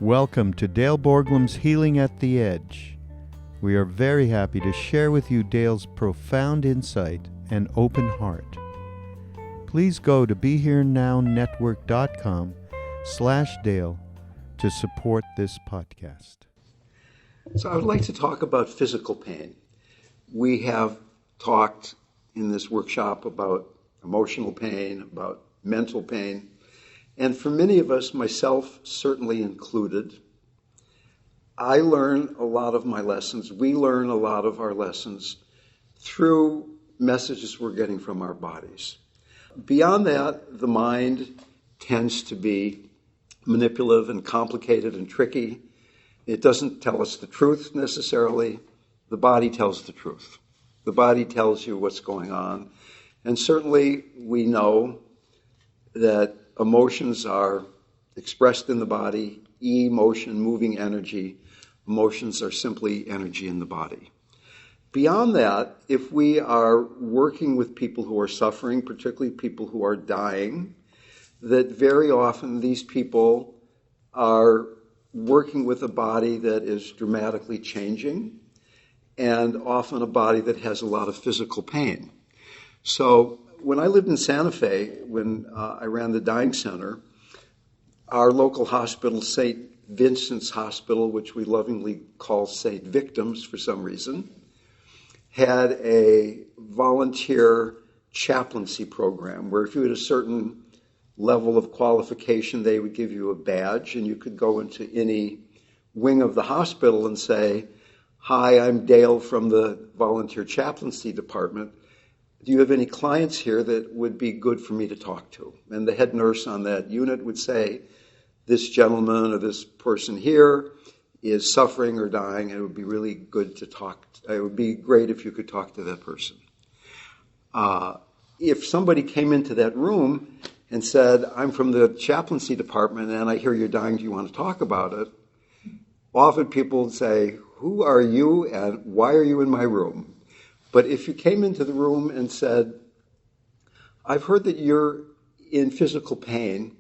Welcome to Dale Borglum's Healing at the Edge. We are very happy to share with you Dale's profound insight and open heart. Please go to BeHereNowNetwork.com/Dale to support this podcast. So I would like to talk about physical pain. We have talked in this workshop about emotional pain, about mental pain, and for many of us, myself certainly included, I learn a lot of my lessons, we learn a lot of our lessons through messages we're getting from our bodies. Beyond that, the mind tends to be manipulative and complicated and tricky. It doesn't tell us the truth necessarily. The body tells the truth. The body tells you what's going on. And certainly we know that emotions are expressed in the body, emotion, moving energy. Emotions are simply energy in the body. Beyond that, if we are working with people who are suffering, particularly people who are dying, that very often these people are working with a body that is dramatically changing and often a body that has a lot of physical pain. So when I lived in Santa Fe, when I ran the dying center, our local hospital, St. Vincent's Hospital, which we lovingly call St. Victims for some reason, had a volunteer chaplaincy program where if you had a certain level of qualification, they would give you a badge and you could go into any wing of the hospital and say, "Hi, I'm Dale from the volunteer chaplaincy department. Do you have any clients here that would be good for me to talk to?" And the head nurse on that unit would say, "This gentleman or this person here is suffering or dying, and it would be really good to talk. It would be great if you could talk to that person." If somebody came into that room and said, "I'm from the chaplaincy department and I hear you're dying, do you want to talk about it?" Often people would say, "Who are you and why are you in my room?" But if you came into the room and said, "I've heard that you're in physical pain,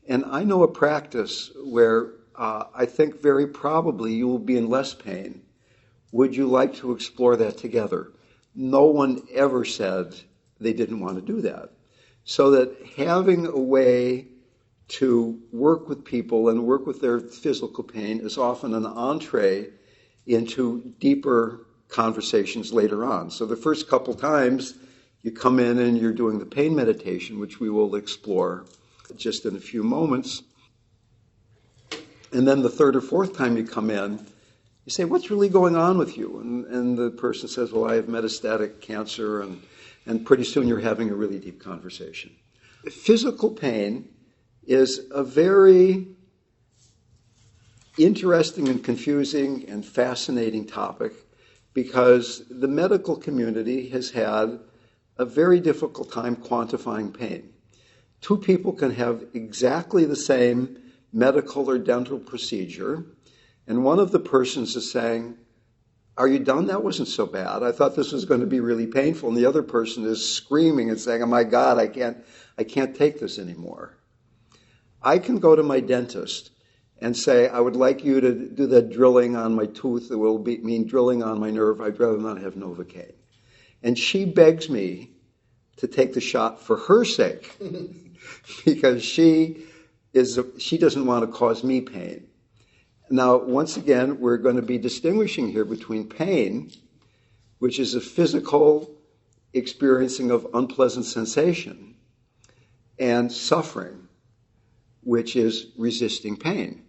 and I know a practice where I think very probably you will be in less pain. Would you like to explore that together?" No one ever said they didn't want to do that. So that having a way to work with people and work with their physical pain is often an entree into deeper conversations later on. So the first couple times you come in and you're doing the pain meditation, which we will explore just in a few moments. And then the third or fourth time you come in, you say, "What's really going on with you?" And the person says, "Well, I have metastatic cancer," and pretty soon you're having a really deep conversation. Physical pain is a very interesting and confusing and fascinating topic because the medical community has had a very difficult time quantifying pain. Two people can have exactly the same medical or dental procedure, and one of the persons is saying, "Are you done? That wasn't so bad. I thought this was going to be really painful." And the other person is screaming and saying, "Oh my God, I can't take this anymore." I can go to my dentist and say, "I would like you to do that drilling on my tooth. It will mean drilling on my nerve. I'd rather not have Novocaine." And she begs me to take the shot for her sake because she doesn't want to cause me pain. Now, once again, we're going to be distinguishing here between pain, which is a physical experiencing of unpleasant sensation, and suffering, which is resisting pain.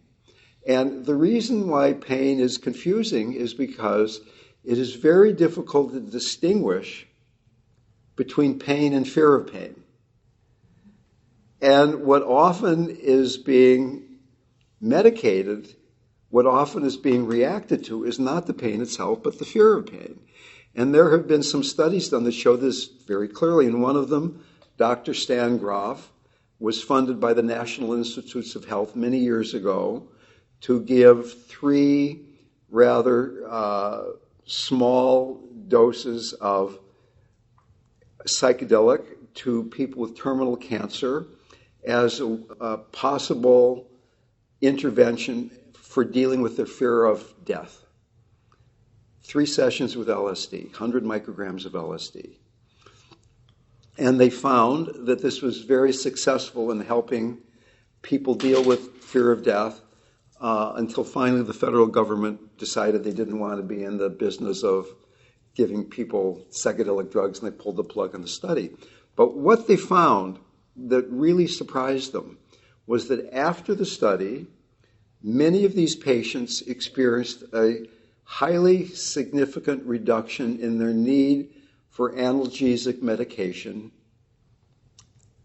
And the reason why pain is confusing is because it is very difficult to distinguish between pain and fear of pain. And what often is being medicated, what often is being reacted to is not the pain itself, but the fear of pain. And there have been some studies done that show this very clearly. And one of them, Dr. Stan Grof, was funded by the National Institutes of Health many years ago to give 3 rather small doses of psychedelic to people with terminal cancer as a possible intervention for dealing with their fear of death. 3 sessions with LSD, 100 micrograms of LSD. And they found that this was very successful in helping people deal with fear of death until finally the federal government decided they didn't want to be in the business of giving people psychedelic drugs, and they pulled the plug on the study. But what they found that really surprised them was that after the study, many of these patients experienced a highly significant reduction in their need for analgesic medication,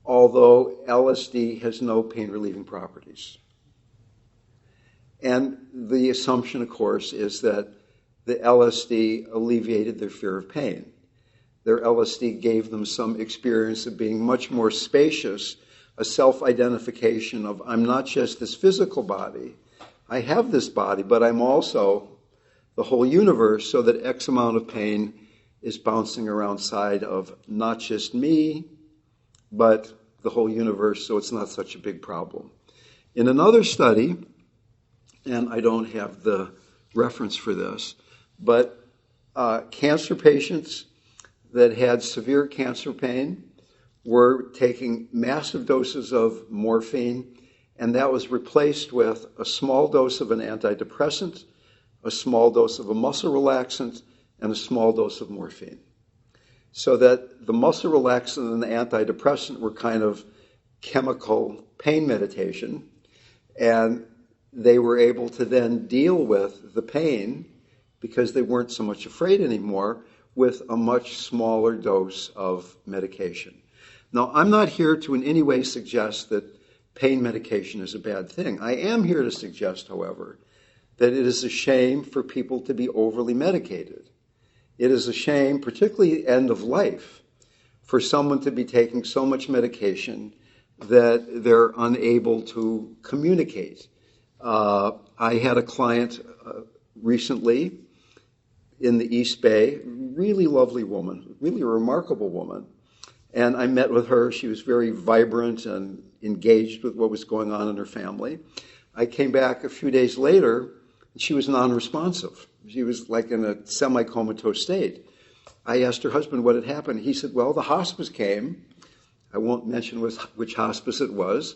although LSD has no pain-relieving properties. And the assumption, of course, is that the LSD alleviated their fear of pain. Their LSD gave them some experience of being much more spacious, a self-identification of, I'm not just this physical body, I have this body, but I'm also the whole universe, so that X amount of pain is bouncing around side of not just me, but the whole universe, so it's not such a big problem. In another study, and I don't have the reference for this, but cancer patients that had severe cancer pain were taking massive doses of morphine, and that was replaced with a small dose of an antidepressant, a small dose of a muscle relaxant, and a small dose of morphine. So that the muscle relaxant and the antidepressant were kind of chemical pain meditation, and they were able to then deal with the pain because they weren't so much afraid anymore with a much smaller dose of medication. Now, I'm not here to in any way suggest that pain medication is a bad thing. I am here to suggest, however, that it is a shame for people to be overly medicated. It is a shame, particularly end of life, for someone to be taking so much medication that they're unable to communicate. I had a client recently in the East Bay, really lovely woman, really a remarkable woman. And I met with her. She was very vibrant and engaged with what was going on in her family. I came back a few days later, and she was non-responsive. She was like in a semi-comatose state. I asked her husband what had happened. He said, well, the hospice came. I won't mention which hospice it was.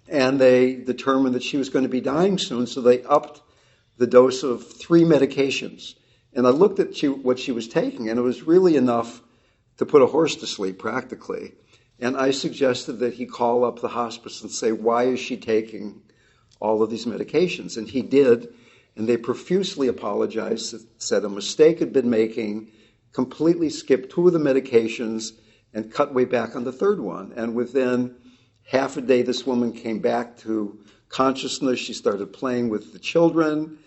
And they determined that she was going to be dying soon, so they upped the dose of 3 medications. And I looked at what she was taking, and it was really enough to put a horse to sleep, practically. And I suggested that he call up the hospice and say, why is she taking all of these medications? And he did, and they profusely apologized, said a mistake had been making, completely skipped 2 of the medications, and cut way back on the 3rd one. And within half a day, this woman came back to consciousness. She started playing with the children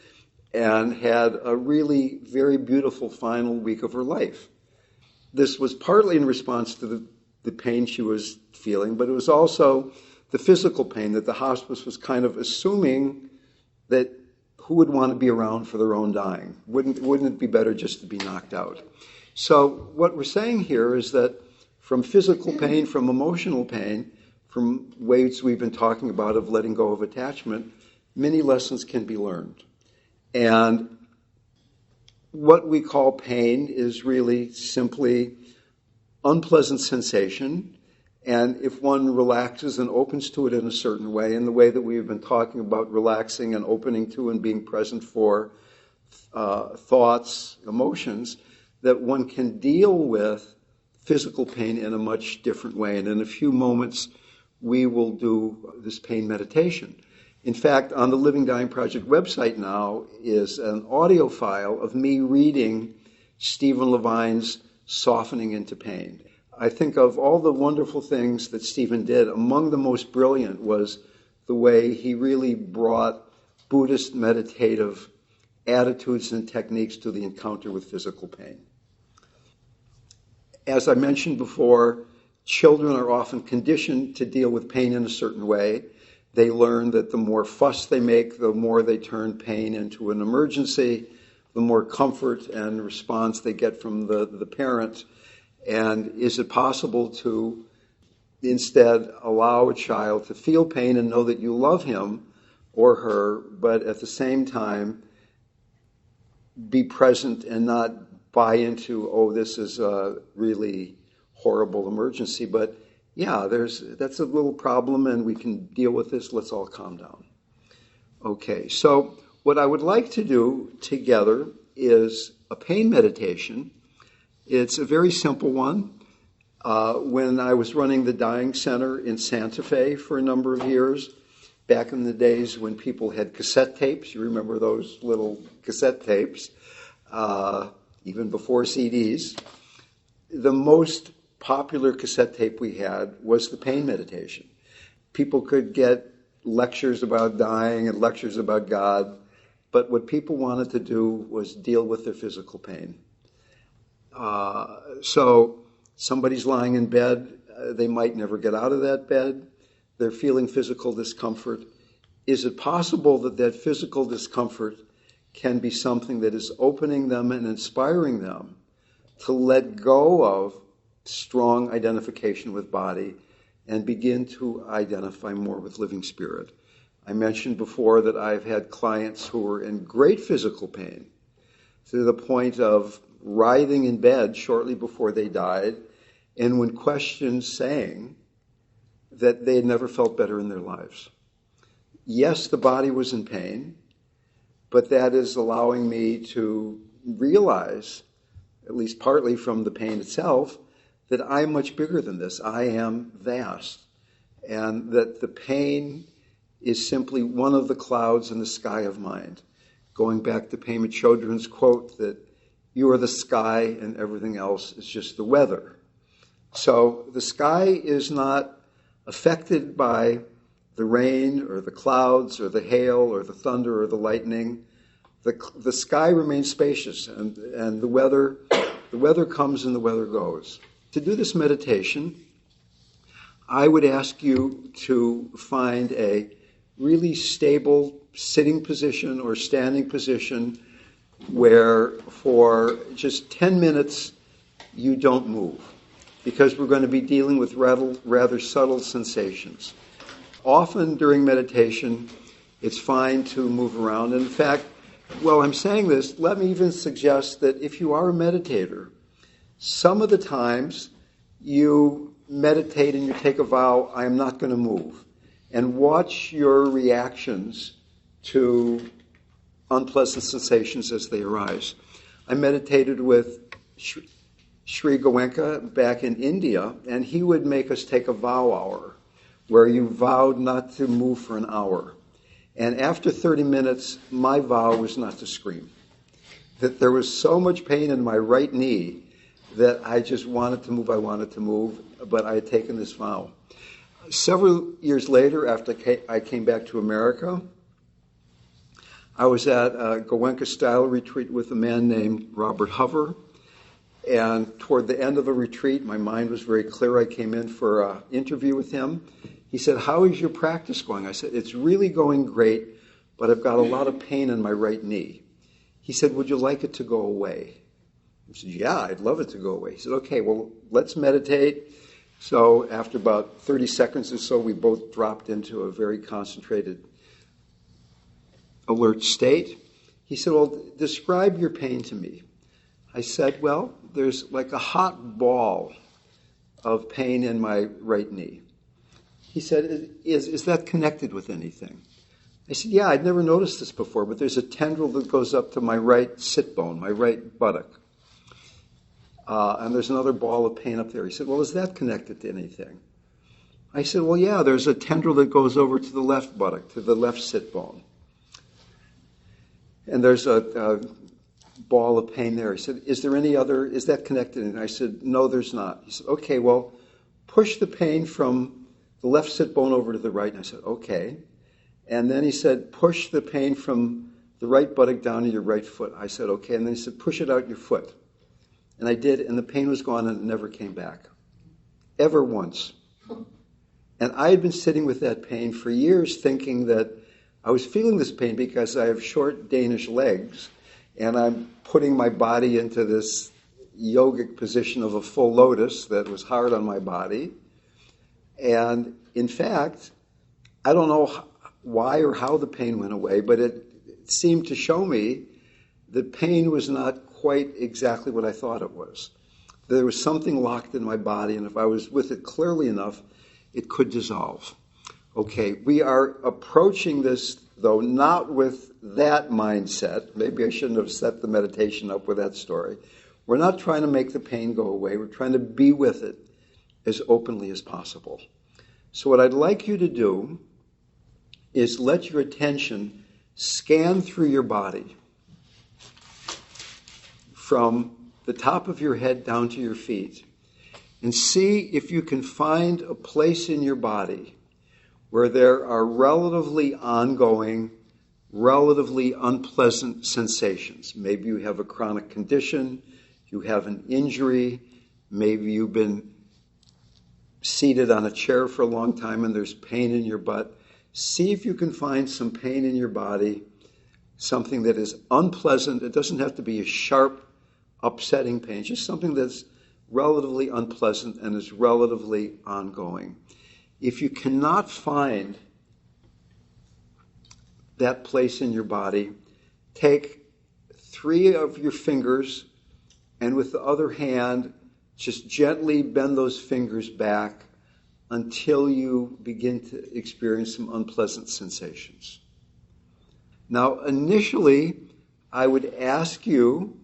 and had a really very beautiful final week of her life. This was partly in response to the pain she was feeling, but it was also the physical pain that the hospice was kind of assuming that who would want to be around for their own dying? Wouldn't it be better just to be knocked out? So what we're saying here is that from physical pain, from emotional pain, from ways we've been talking about of letting go of attachment, many lessons can be learned. And what we call pain is really simply unpleasant sensation. And if one relaxes and opens to it in a certain way, in the way that we've been talking about relaxing and opening to and being present for thoughts, emotions, that one can deal with physical pain in a much different way. And in a few moments, we will do this pain meditation. In fact, on the Living Dying Project website now is an audio file of me reading Stephen Levine's Softening into Pain. I think of all the wonderful things that Stephen did, among the most brilliant was the way he really brought Buddhist meditative attitudes and techniques to the encounter with physical pain. As I mentioned before, children are often conditioned to deal with pain in a certain way. They learn that the more fuss they make, the more they turn pain into an emergency, the more comfort and response they get from the parent. And is it possible to instead allow a child to feel pain and know that you love him, or her, but at the same time be present and not buy into, oh, this is a really horrible emergency, but yeah, that's a little problem and we can deal with this. Let's all calm down. Okay, so what I would like to do together is a pain meditation. It's a very simple one. When I was running the Dying Center in Santa Fe for a number of years, back in the days when people had cassette tapes, you remember those little cassette tapes, even before CDs, the most popular cassette tape we had was the pain meditation. People could get lectures about dying and lectures about God, but what people wanted to do was deal with their physical pain. So somebody's lying in bed, they might never get out of that bed, they're feeling physical discomfort. Is it possible that that physical discomfort can be something that is opening them and inspiring them to let go of strong identification with body and begin to identify more with living spirit? I mentioned before that I've had clients who were in great physical pain to the point of writhing in bed shortly before they died, and when questioned, saying that they had never felt better in their lives. Yes, the body was in pain, but that is allowing me to realize, at least partly from the pain itself, that I'm much bigger than this. I am vast. And that the pain is simply one of the clouds in the sky of mind. Going back to Pema Chodron's quote that you are the sky and everything else is just the weather. So the sky is not affected by the rain or the clouds or the hail or the thunder or the lightning. The sky remains spacious, and the weather comes and the weather goes. To do this meditation, I would ask you to find a really stable sitting position or standing position where for just 10 minutes you don't move, because we're going to be dealing with rather subtle sensations. Often during meditation, it's fine to move around. And in fact, while I'm saying this, let me even suggest that if you are a meditator, some of the times you meditate and you take a vow, I am not going to move, and watch your reactions to unpleasant sensations as they arise. I meditated with Sri Goenka back in India, and he would make us take a vow hour, where you vowed not to move for an hour. And after 30 minutes, my vow was not to scream. That there was so much pain in my right knee that I just wanted to move, but I had taken this vow. Several years later, after I came back to America, I was at a Goenka-style retreat with a man named Robert Hover, and toward the end of the retreat, my mind was very clear. I came in for an interview with him. He said, how is your practice going? I said, it's really going great, but I've got a lot of pain in my right knee. He said, would you like it to go away? I said, yeah, I'd love it to go away. He said, okay, well, let's meditate. So after about 30 seconds or so, we both dropped into a very concentrated, alert state. He said, well, describe your pain to me. I said, well, there's like a hot ball of pain in my right knee. He said, is that connected with anything? I said, yeah, I'd never noticed this before, but there's a tendril that goes up to my right sit bone, my right buttock. And there's another ball of pain up there. He said, well, is that connected to anything? I said, well, yeah, there's a tendril that goes over to the left buttock, to the left sit bone. And there's a ball of pain there. He said, is that connected? And I said, no, there's not. He said, okay, well, push the pain from the left sit bone over to the right. And I said, okay. And then he said, push the pain from the right buttock down to your right foot. I said, okay. And then he said, push it out your foot. And I did, and the pain was gone and it never came back. Ever once. And I had been sitting with that pain for years, thinking that I was feeling this pain because I have short Danish legs, and I'm putting my body into this yogic position of a full lotus that was hard on my body. And in fact, I don't know why or how the pain went away, but it seemed to show me that pain was not quite exactly what I thought it was. There was something locked in my body, and if I was with it clearly enough, it could dissolve. Okay, we are approaching this, though, not with that mindset. Maybe I shouldn't have set the meditation up with that story. We're not trying to make the pain go away. We're trying to be with it as openly as possible. So what I'd like you to do is let your attention scan through your body from the top of your head down to your feet and see if you can find a place in your body where there are relatively ongoing, relatively unpleasant sensations. Maybe you have a chronic condition, you have an injury, maybe you've been seated on a chair for a long time and there's pain in your butt. See if you can find some pain in your body, something that is unpleasant. It doesn't have to be a sharp, upsetting pain, just something that's relatively unpleasant and is relatively ongoing. If you cannot find that place in your body, take 3 of your fingers and with the other hand, just gently bend those fingers back until you begin to experience some unpleasant sensations. Now, initially, I would ask you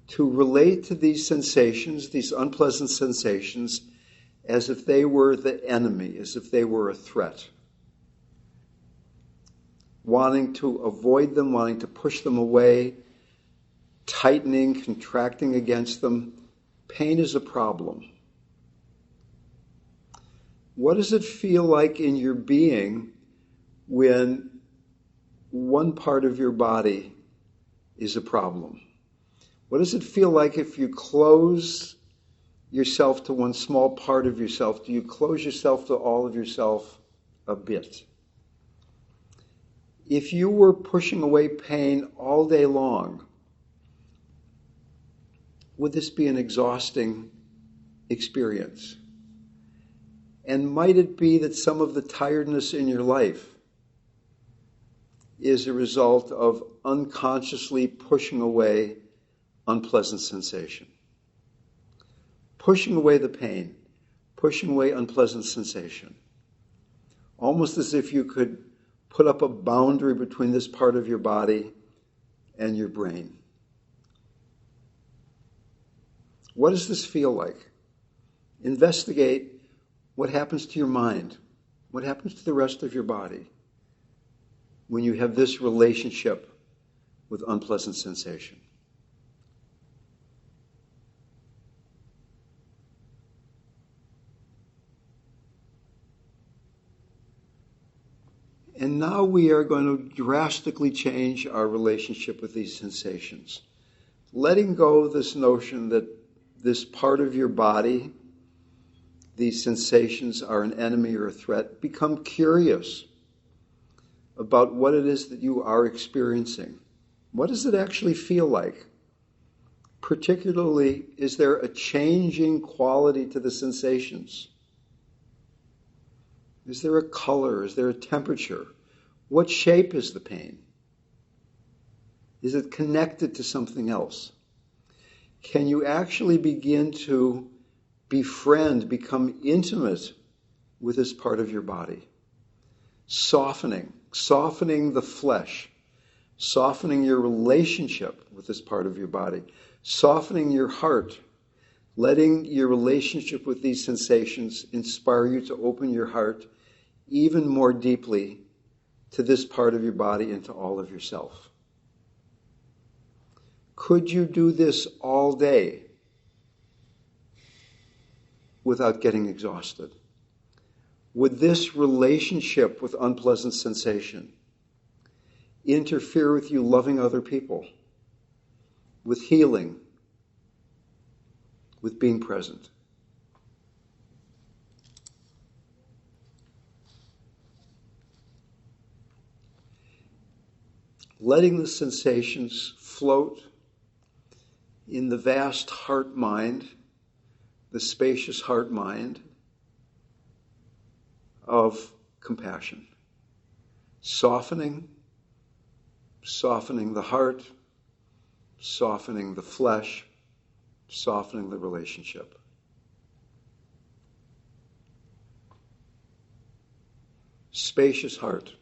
to relate to these sensations, these unpleasant sensations, as if they were the enemy, as if they were a threat. Wanting to avoid them, wanting to push them away, tightening, contracting against them. Pain is a problem. What does it feel like in your being when one part of your body is a problem? What does it feel like if you close yourself to one small part of yourself? Do you close yourself to all of yourself a bit? If you were pushing away pain all day long, would this be an exhausting experience? And might it be that some of the tiredness in your life is a result of unconsciously pushing away unpleasant sensation? Pushing away the pain, pushing away unpleasant sensation. Almost as if you could put up a boundary between this part of your body and your brain. What does this feel like? Investigate what happens to your mind, what happens to the rest of your body when you have this relationship with unpleasant sensation. And now we are going to drastically change our relationship with these sensations. Letting go of this notion that this part of your body, these sensations are an enemy or a threat. Become curious about what it is that you are experiencing. What does it actually feel like? Particularly, is there a changing quality to the sensations? Is there a color? Is there a temperature? What shape is the pain? Is it connected to something else? Can you actually begin to befriend, become intimate with this part of your body? Softening the flesh, softening your relationship with this part of your body, softening your heart, letting your relationship with these sensations inspire you to open your heart even more deeply to this part of your body and to all of yourself. Could you do this all day without getting exhausted? Would this relationship with unpleasant sensation interfere with you loving other people, with healing, with being present? Letting the sensations float in the vast heart-mind, the spacious heart-mind of compassion. softening the heart, softening the flesh, softening the relationship. Spacious heart,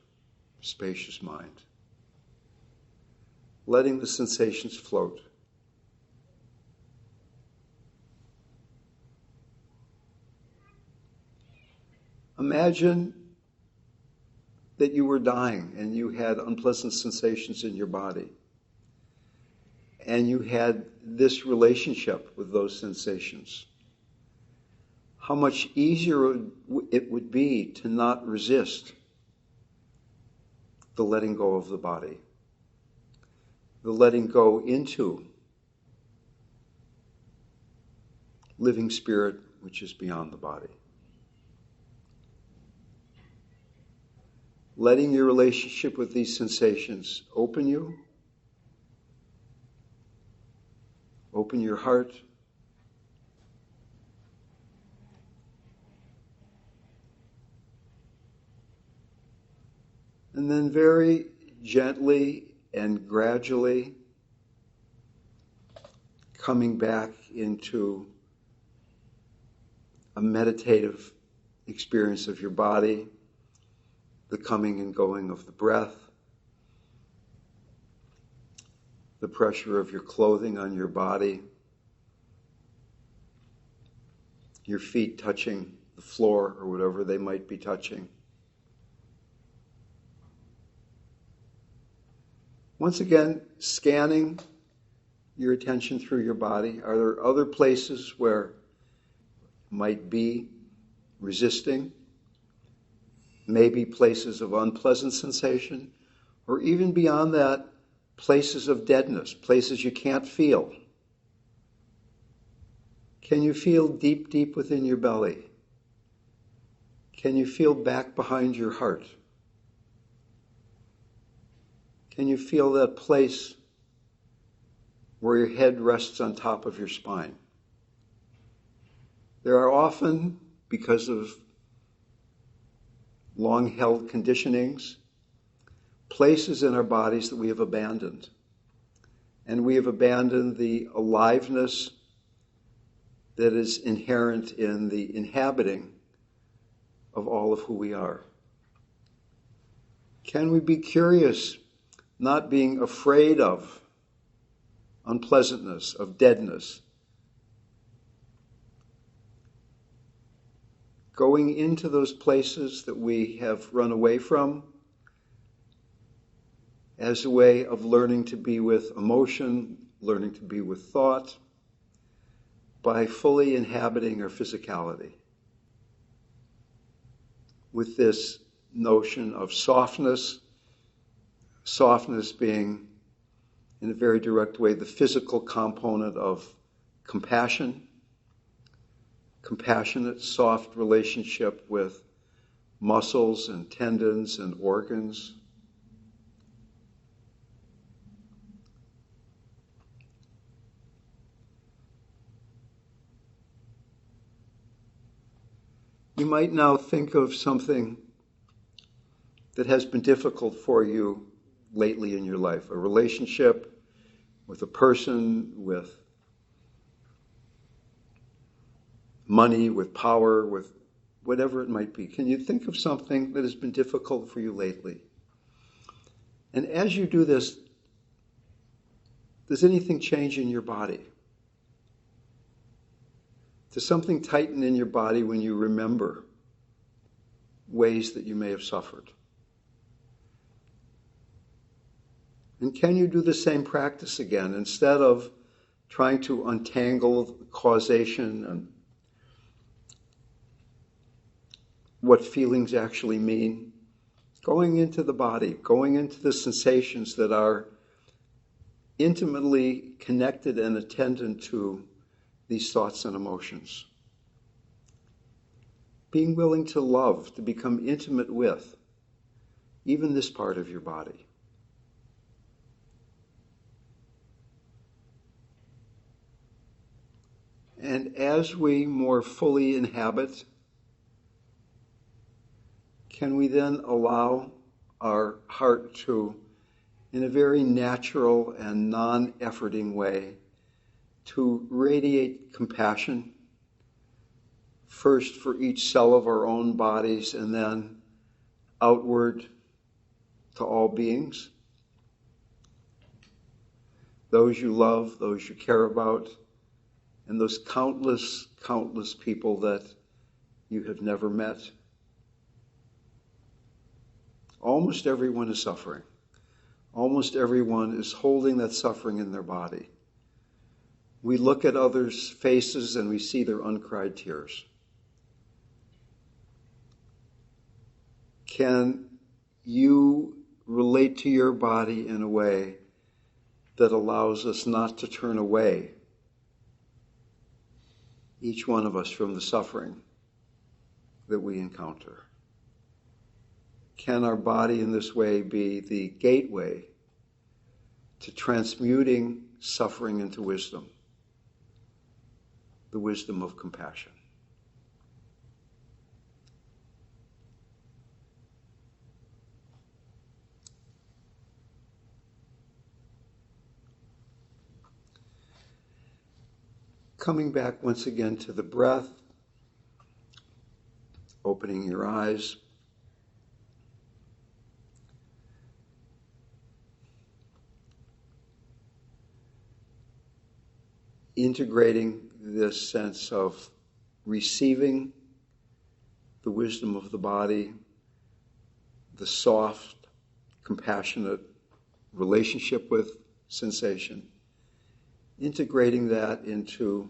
spacious mind. Letting the sensations float. Imagine that you were dying and you had unpleasant sensations in your body. And you had this relationship with those sensations. How much easier it would be to not resist the letting go of the body, the letting go into living spirit, which is beyond the body. Letting your relationship with these sensations open you, open your heart, and then very gently and gradually coming back into a meditative experience of your body, the coming and going of the breath, the pressure of your clothing on your body, your feet touching the floor or whatever they might be touching. Once again, scanning your attention through your body. Are there other places where might be resisting? Maybe places of unpleasant sensation, or even beyond that, places of deadness, places you can't feel. Can you feel deep, deep within your belly? Can you feel back behind your heart? Can you feel that place where your head rests on top of your spine? There are often, because of long-held conditionings, places in our bodies that we have abandoned. And we have abandoned the aliveness that is inherent in the inhabiting of all of who we are. Can we be curious, not being afraid of unpleasantness, of deadness, going into those places that we have run away from as a way of learning to be with emotion, learning to be with thought, by fully inhabiting our physicality with this notion of softness, softness being, in a very direct way, the physical component of compassion, compassionate, soft relationship with muscles and tendons and organs. You might now think of something that has been difficult for you lately in your life, a relationship with a person, with money, with power, with whatever it might be. Can you think of something that has been difficult for you lately? And as you do this, does anything change in your body? Does something tighten in your body when you remember ways that you may have suffered? And can you do the same practice again instead of trying to untangle causation and what feelings actually mean? Going into the body, going into the sensations that are intimately connected and attendant to these thoughts and emotions. Being willing to love, to become intimate with, even this part of your body. And as we more fully inhabit, can we then allow our heart to, in a very natural and non-efforting way, to radiate compassion, first for each cell of our own bodies and then outward to all beings. Those you love, those you care about, and those countless, countless people that you have never met. Almost everyone is suffering. Almost everyone is holding that suffering in their body. We look at others' faces and we see their uncried tears. Can you relate to your body in a way that allows us not to turn away, each one of us, from the suffering that we encounter? Can our body in this way be the gateway to transmuting suffering into wisdom, the wisdom of compassion? Coming back once again to the breath, opening your eyes. Integrating this sense of receiving the wisdom of the body, the soft, compassionate relationship with sensation, integrating that into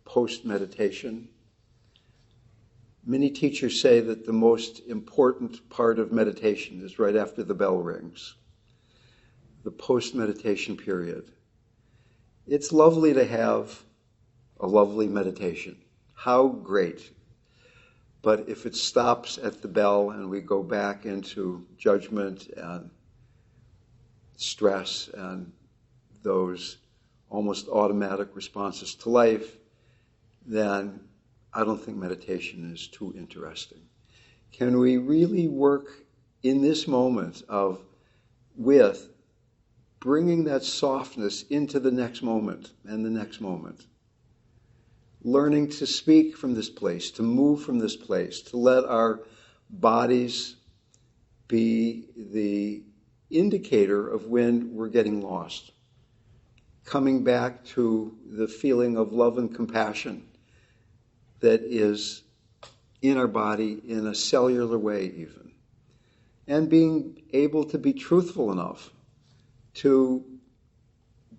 post-meditation. Many teachers say that the most important part of meditation is right after the bell rings, the post-meditation period. It's lovely to have a lovely meditation. How great. But if it stops at the bell and we go back into judgment and stress and those almost automatic responses to life, then I don't think meditation is too interesting. Can we really work in this moment with bringing that softness into the next moment and the next moment? Learning to speak from this place, to move from this place, to let our bodies be the indicator of when we're getting lost. Coming back to the feeling of love and compassion that is in our body in a cellular way even. And being able to be truthful enough to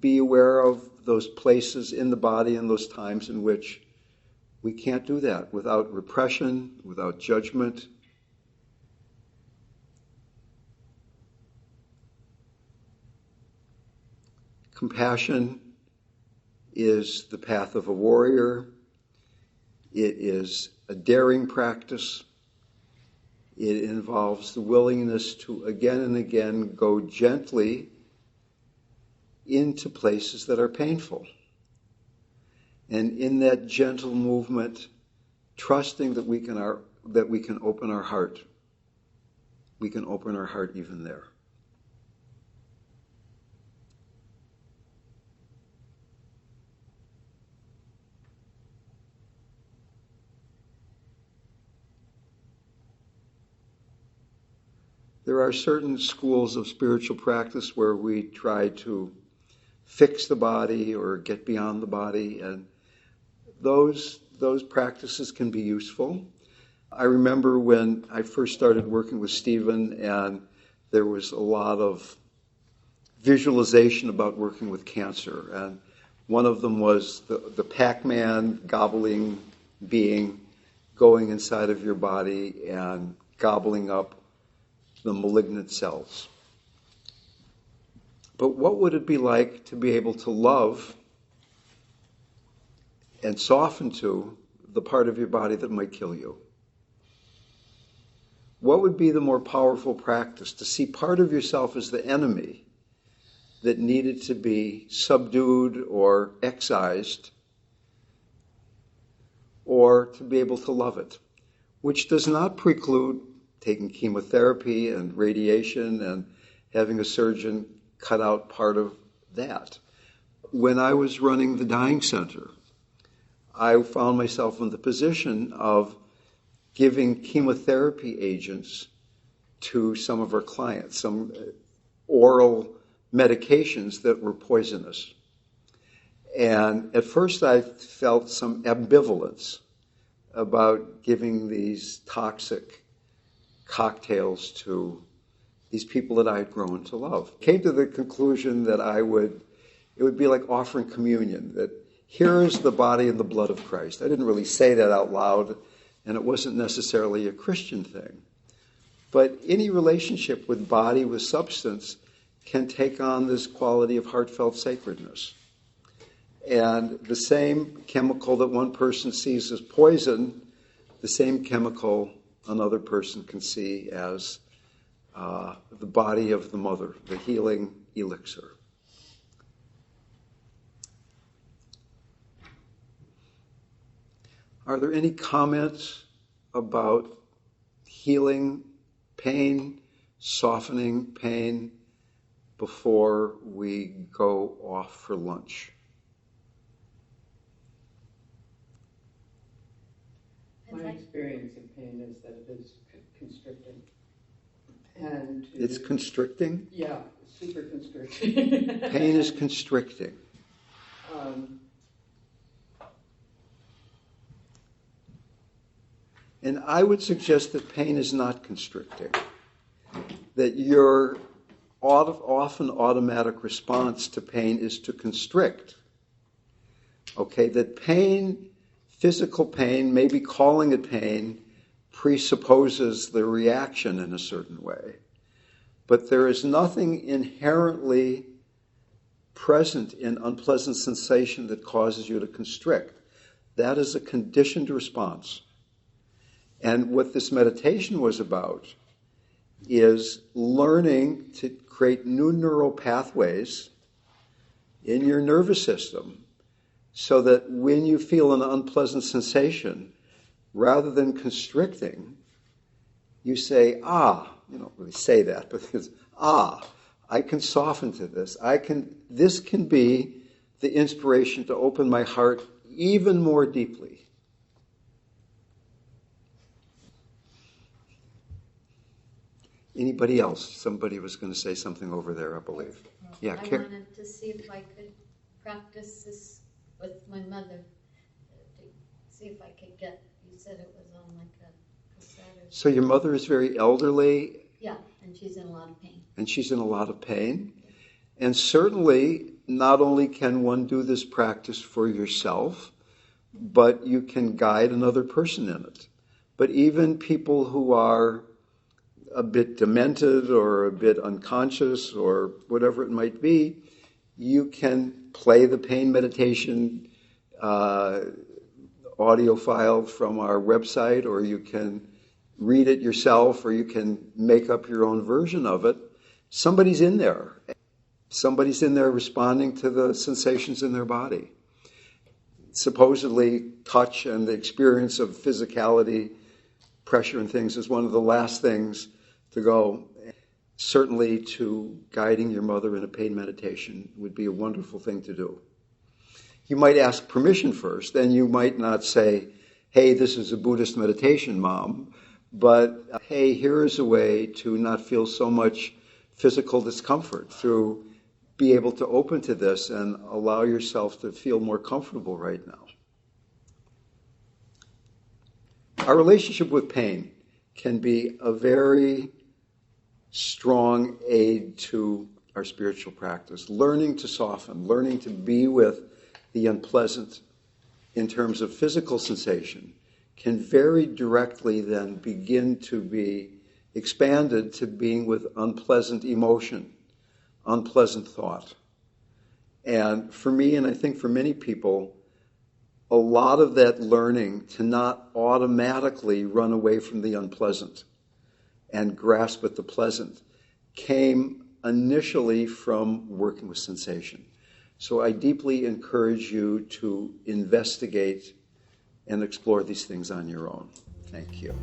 be aware of those places in the body and those times in which we can't do that without repression, without judgment. Compassion is the path of a warrior. It is a daring practice. It involves the willingness to again and again go gently into places that are painful. And in that gentle movement, trusting that we can open our heart. We can open our heart even there. There are certain schools of spiritual practice where we try to fix the body or get beyond the body, and those practices can be useful. I remember when I first started working with Stephen, and there was a lot of visualization about working with cancer, and one of them was the Pac-Man gobbling being going inside of your body and gobbling up the malignant cells. But what would it be like to be able to love and soften to the part of your body that might kill you? What would be the more powerful practice? To see part of yourself as the enemy that needed to be subdued or excised, or to be able to love it, which does not preclude taking chemotherapy and radiation and having a surgeon cut out part of that. When I was running the dying center, I found myself in the position of giving chemotherapy agents to some of our clients, some oral medications that were poisonous. And at first I felt some ambivalence about giving these toxic cocktails to these people that I had grown to love. Came to the conclusion that it would be like offering communion, that here is the body and the blood of Christ. I didn't really say that out loud, and it wasn't necessarily a Christian thing. But any relationship with body, with substance, can take on this quality of heartfelt sacredness. And the same chemical that one person sees as poison, the same chemical another person can see as the body of the mother, the healing elixir. Are there any comments about healing pain, softening pain, before we go off for lunch? My experience of pain is that it is constricting. And it's constricting? Yeah, super constricting. Pain is constricting. And I would suggest that pain is not constricting. That your often automatic response to pain is to constrict. Okay, that pain, physical pain, maybe calling it pain, presupposes the reaction in a certain way. But there is nothing inherently present in unpleasant sensation that causes you to constrict. That is a conditioned response. And what this meditation was about is learning to create new neural pathways in your nervous system so that when you feel an unpleasant sensation, rather than constricting, you say, you don't really say that, but it's, I can soften to this. This can be the inspiration to open my heart even more deeply. Anybody else? Somebody was going to say something over there, I believe. Yeah, I wanted to see if I could practice this with my mother, to see if I could get, you said it was on like a cassette or something. So your mother is very elderly? Yeah, and she's in a lot of pain. And she's in a lot of pain? And certainly, not only can one do this practice for yourself, but you can guide another person in it. But even people who are a bit demented or a bit unconscious or whatever it might be, you can play the pain meditation audio file from our website, or you can read it yourself, or you can make up your own version of it. Somebody's in there. Somebody's in there responding to the sensations in their body. Supposedly, touch and the experience of physicality, pressure and things is one of the last things to go. Certainly to guiding your mother in a pain meditation would be a wonderful thing to do. You might ask permission first, and you might not say, hey, this is a Buddhist meditation, Mom, but hey, here is a way to not feel so much physical discomfort, to be able to open to this and allow yourself to feel more comfortable right now. Our relationship with pain can be a very strong aid to our spiritual practice. Learning to soften, learning to be with the unpleasant in terms of physical sensation can very directly then begin to be expanded to being with unpleasant emotion, unpleasant thought. And for me, and I think for many people, a lot of that learning to not automatically run away from the unpleasant and grasp at the pleasant came initially from working with sensation. So I deeply encourage you to investigate and explore these things on your own. Thank you.